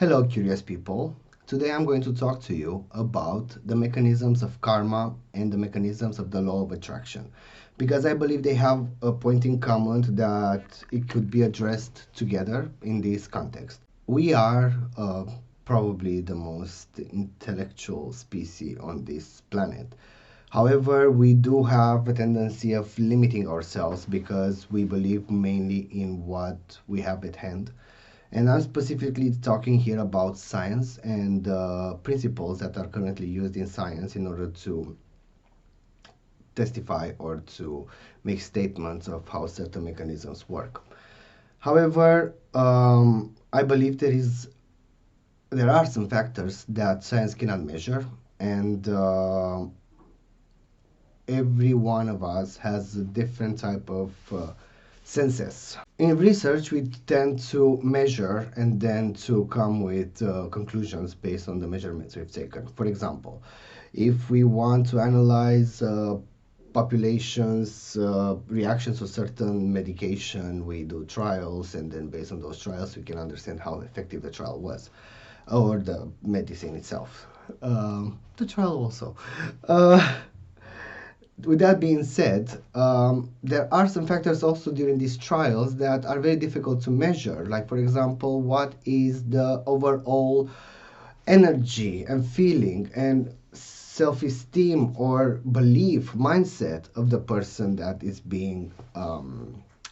Hello, curious people. Today I'm going to talk to you about the mechanisms of karma and the mechanisms of the law of attraction because I believe they have a point in common that it could be addressed together in this context. We are probably the most intellectual species on this planet. However, we do have a tendency of limiting ourselves because we believe mainly in what we have at hand. And I'm specifically talking here about science and principles that are currently used in science in order to testify or to make statements of how certain mechanisms work. However, I believe there are some factors that science cannot measure, and every one of us has a different type of senses. In research, we tend to measure and then to come with conclusions based on the measurements we've taken. For example, if we want to analyze populations' reactions to certain medication, we do trials, and then based on those trials, we can understand how effective the trial was, or the medicine itself. The trial also. With that being said, there are some factors also during these trials that are very difficult to measure. Like, for example, what is the overall energy and feeling and self-esteem or belief mindset of the person that is being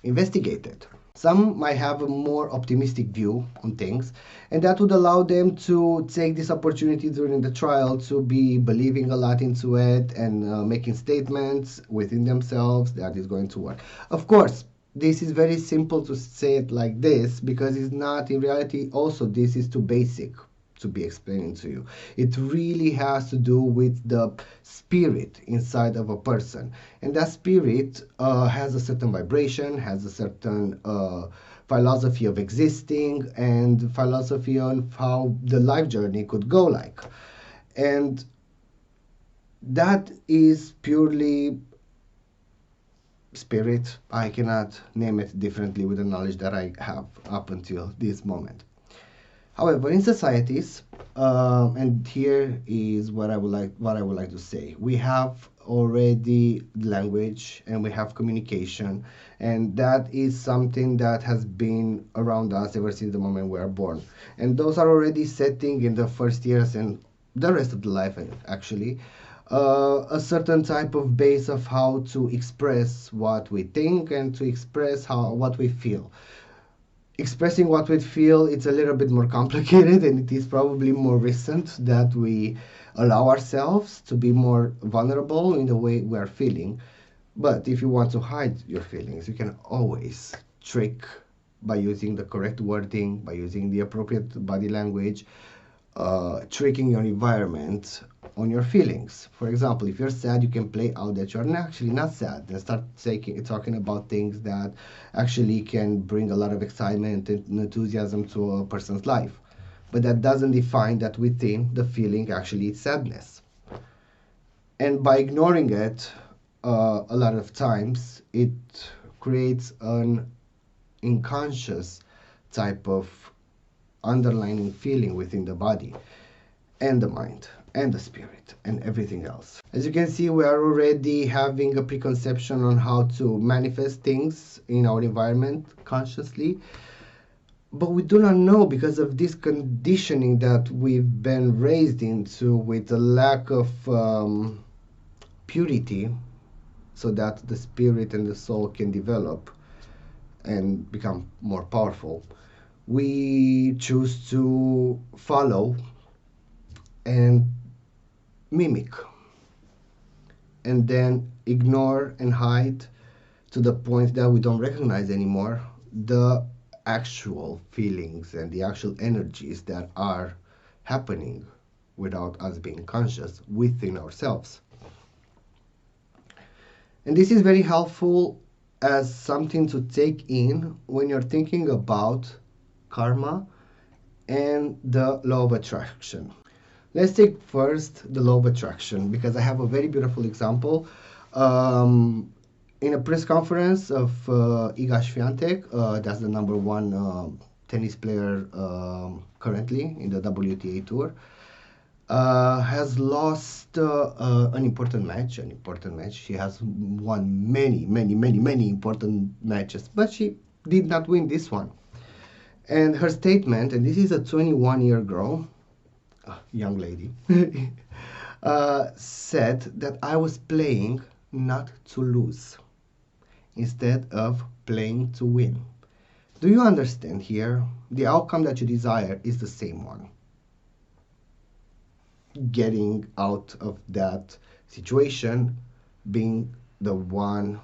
investigated. Some might have a more optimistic view on things, and that would allow them to take this opportunity during the trial to be believing a lot into it and making statements within themselves that is going to work. Of course, this is very simple to say it like this because it's not in reality. Also, this is too basic to be explaining to you. It really has to do with the spirit inside of a person, and that spirit has a certain vibration, has a certain philosophy of existing, and philosophy on how the life journey could go like. And that is purely spirit. I cannot name it differently with the knowledge that I have up until this moment. However, in societies, and here is what I would like to say. We have already language and we have communication, and that is something that has been around us ever since the moment we are born. And those are already setting in the first years and the rest of the life, actually. A certain type of base of how to express what we think and to express what we feel. Expressing what we feel, it's a little bit more complicated, and it is probably more recent that we allow ourselves to be more vulnerable in the way we are feeling. But if you want to hide your feelings, you can always trick by using the correct wording, by using the appropriate body language, tricking your environment on your feelings. For example, if you're sad, you can play out that you're actually not sad and start talking about things that actually can bring a lot of excitement and enthusiasm to a person's life. But that doesn't define that within the feeling actually it's sadness. And by ignoring it, a lot of times it creates an unconscious type of underlying feeling within the body and the mind and the spirit and everything else. As you can see, we are already having a preconception on how to manifest things in our environment consciously, but we do not know because of this conditioning that we've been raised into with a lack of purity, so that the spirit and the soul can develop and become more powerful. We choose to follow and mimic, and then ignore and hide to the point that we don't recognize anymore the actual feelings and the actual energies that are happening without us being conscious within ourselves. And this is very helpful as something to take in when you're thinking about karma and the law of attraction. Let's take first the law of attraction because I have a very beautiful example. In a press conference of Iga Swiatek, that's the number one tennis player currently in the WTA tour, has lost an important match. An important match. She has won many important matches, but she did not win this one. And her statement, and this is a 21-year girl, young lady, said that I was playing not to lose instead of playing to win. Do you understand here? The outcome that you desire is the same one. Getting out of that situation, being the one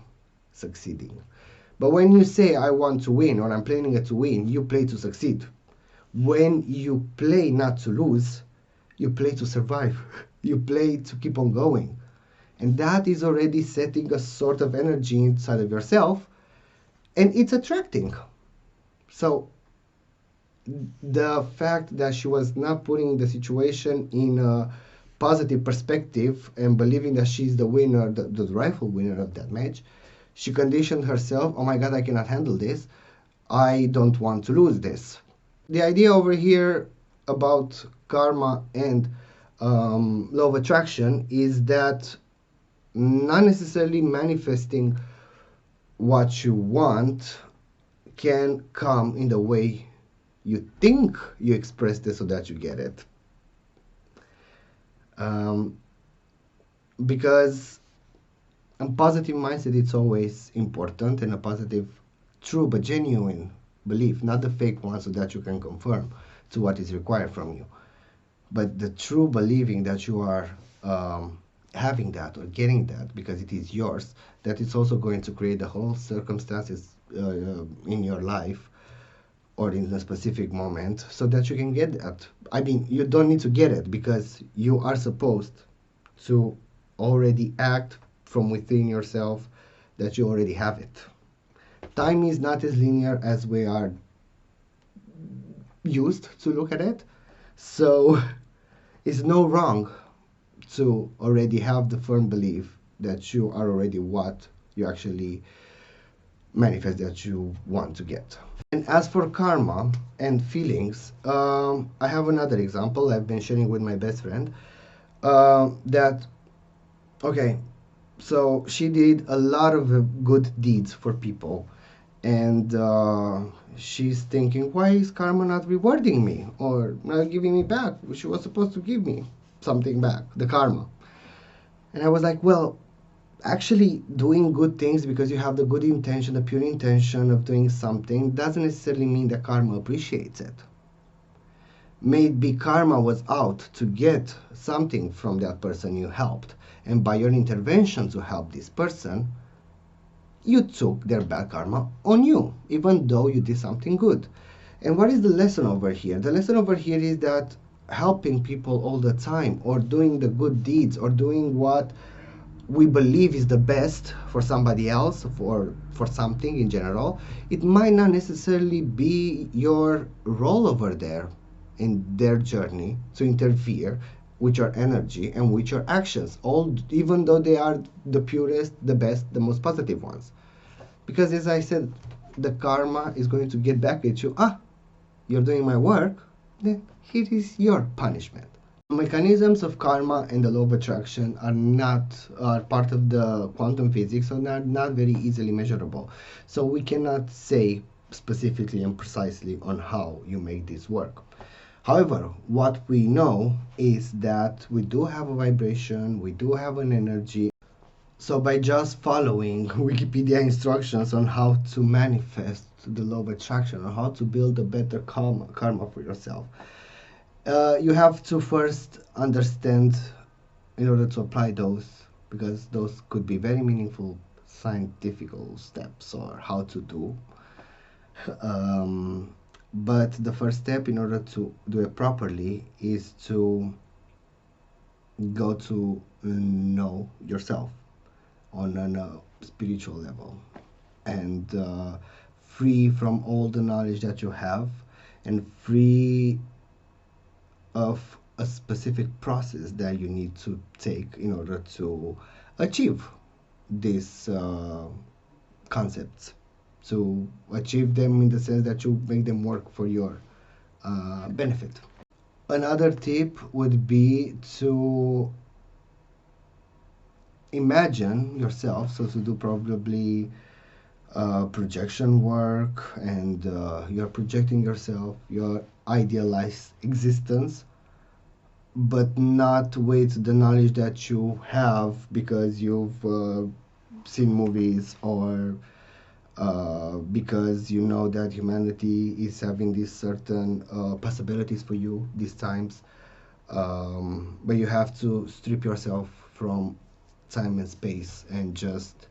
succeeding. But when you say I want to win or I'm playing it to win, you play to succeed. When you play not to lose, you play to survive. You play to keep on going. And that is already setting a sort of energy inside of yourself, and it's attracting. So the fact that she was not putting the situation in a positive perspective and believing that she's the winner, the rightful winner of that match, she conditioned herself, oh my god, I cannot handle this. I don't want to lose this. The idea over here about karma and law of attraction is that not necessarily manifesting what you want can come in the way you think you expressed it so that you get it. Because a positive mindset it's always important, and a positive, true but genuine belief, not the fake one so that you can confirm to what is required from you, but the true believing that you are having that or getting that because it is yours, that it's also going to create the whole circumstances in your life or in a specific moment so that you can get that. I mean, you don't need to get it because you are supposed to already act from within yourself that you already have it. Time is not as linear as we are used to look at it, so it's no wrong to already have the firm belief that you are already what you actually manifest that you want to get. And as for karma and feelings, I have another example I've been sharing with my best friend. Okay, so she did a lot of good deeds for people, and she's thinking, why is karma not rewarding me or not giving me back? She was supposed to give me something back, the karma. And I was like, well, actually doing good things because you have the good intention, the pure intention of doing something, doesn't necessarily mean that karma appreciates it. Maybe karma was out to get something from that person you helped, and by your intervention to help this person, you took their bad karma on you, even though you did something good. And what is the lesson over here? The lesson over here is that helping people all the time, or doing the good deeds, or doing what we believe is the best for somebody else, for something in general, it might not necessarily be your role over there in their journey to interfere with your energy and with your actions, all even though they are the purest, the best, the most positive ones. Because as I said, the karma is going to get back at you. You're doing my work, then here is your punishment. Mechanisms of karma and the law of attraction are part of the quantum physics, so not very easily measurable. So we cannot say specifically and precisely on how you make this work. However, what we know is that we do have a vibration, we do have an energy. So by just following Wikipedia instructions on how to manifest the law of attraction or how to build a better karma for yourself, you have to first understand in order to apply those, because those could be very meaningful scientific steps or how to do. But the first step in order to do it properly is to go to know yourself on a spiritual level, and free from all the knowledge that you have, and free of a specific process that you need to take in order to achieve these concepts, to achieve them in the sense that you make them work for your benefit. Another tip would be to imagine yourself, so to do probably projection work, and you're projecting yourself, your idealized existence, but not with the knowledge that you have because you've seen movies, or because you know that humanity is having these certain possibilities for you these times. But you have to strip yourself from time and space and just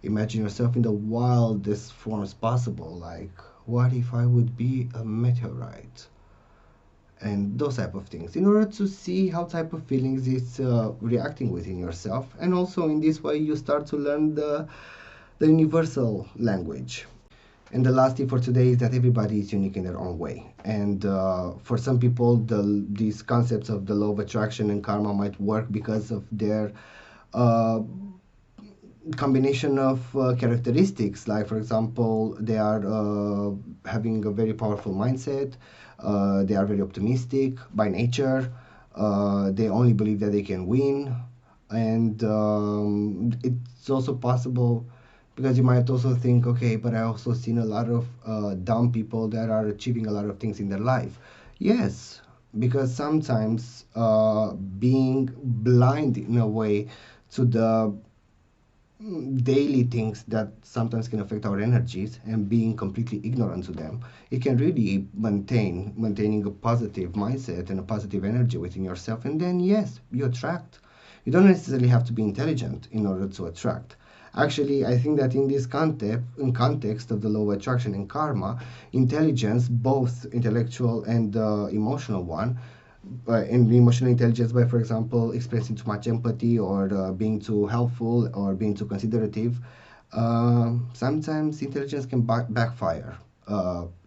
imagine yourself in the wildest forms possible. Like, what if I would be a meteorite? And those type of things, in order to see how type of feelings it's reacting within yourself. And also in this way you start to learn the universal language. And the last tip for today is that everybody is unique in their own way. And for some people, these concepts of the law of attraction and karma might work because of their uh, combination of characteristics. Like, for example, they are having a very powerful mindset. They are very optimistic by nature. They only believe that they can win. And it's also possible because you might also think, okay, but I also seen a lot of dumb people that are achieving a lot of things in their life. Yes, because sometimes being blind in a way to the daily things that sometimes can affect our energies, and being completely ignorant to them, it can really maintaining a positive mindset and a positive energy within yourself. And then yes, you attract. You don't necessarily have to be intelligent in order to attract. Actually, I think that in this context of the law of attraction and karma, intelligence, both intellectual and emotional one, in emotional intelligence by, for example, expressing too much empathy, or being too helpful, or being too considerative, sometimes intelligence can backfire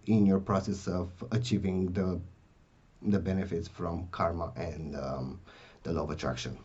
in your process of achieving the benefits from karma and the law of attraction.